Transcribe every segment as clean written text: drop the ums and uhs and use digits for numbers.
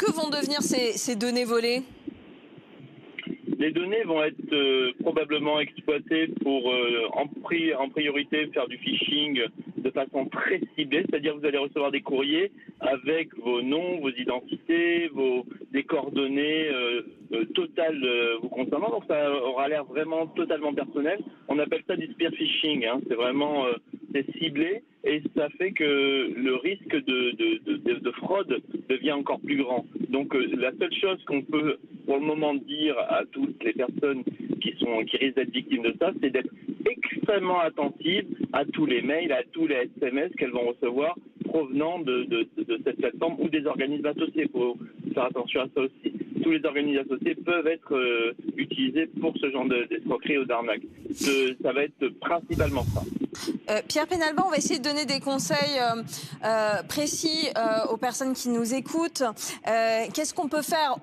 Que vont devenir ces données volées? Les données vont être probablement exploitées pour en priorité faire du phishing de façon très ciblée, c'est-à-dire que vous allez recevoir des courriers avec vos noms, vos identités, des coordonnées totales vous concernant, donc ça aura l'air vraiment totalement personnel. On appelle ça du spear phishing, hein. C'est vraiment c'est ciblé et ça fait que le risque de fraude devient encore plus grand. Donc la seule chose qu'on peut pour le moment dire à toutes les personnes qui risquent d'être victimes de ça, c'est d'être extrêmement attentives à tous les mails, à tous les SMS qu'elles vont recevoir provenant de cette plateforme ou des organismes associés. Il faut faire attention à ça aussi. Tous les organismes associés peuvent être utilisés pour ce genre d'escroquerie ou d'arnaque. Ça va être principalement ça. Pierre Pénalba, on va essayer de donner des conseils précis aux personnes qui nous écoutent. Qu'est-ce qu'on peut faire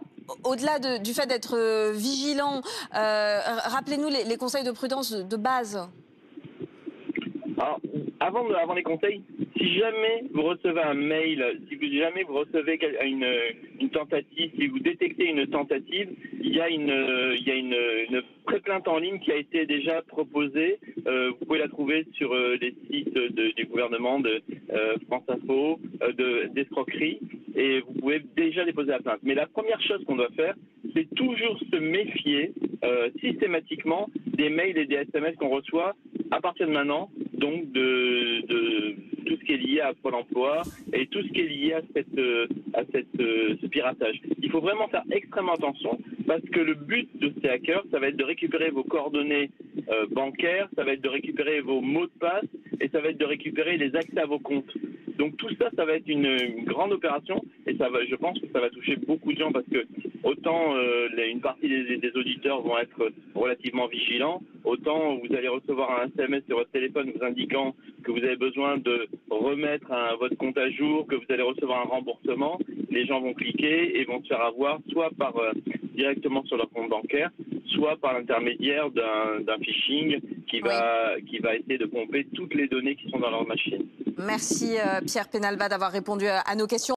au-delà du fait d'être vigilant? Rappelez-nous les conseils de prudence de base. Alors, avant les conseils, si jamais vous recevez un mail, si jamais vous recevez une tentative, si vous détectez une tentative, il y a une pré-plainte en ligne qui a été déjà proposée. Vous pouvez la trouver sur les sites du gouvernement, de France Info, d'escroquerie, et vous pouvez déjà déposer la plainte. Mais la première chose qu'on doit faire, c'est toujours se méfier systématiquement des mails et des SMS qu'on reçoit à partir de maintenant, donc de tout ce qui est lié à Pôle emploi et tout ce qui est lié à ce piratage. Il faut vraiment faire extrêmement attention parce que le but de ces hackers, ça va être de récupérer vos coordonnées bancaires, ça va être de récupérer vos mots de passe et ça va être de récupérer les accès à vos comptes. Donc tout ça, ça va être une grande opération et je pense que ça va toucher beaucoup de gens parce que autant une partie des auditeurs vont être relativement vigilants, autant vous allez recevoir un SMS sur votre téléphone vous indiquant que vous avez besoin de remettre votre compte à jour, que vous allez recevoir un remboursement. Les gens vont cliquer et vont se faire avoir soit directement sur leur compte bancaire, soit par l'intermédiaire d'un phishing qui va essayer de pomper toutes les données qui sont dans leur machine. Merci Pierre Pénalba d'avoir répondu à nos questions.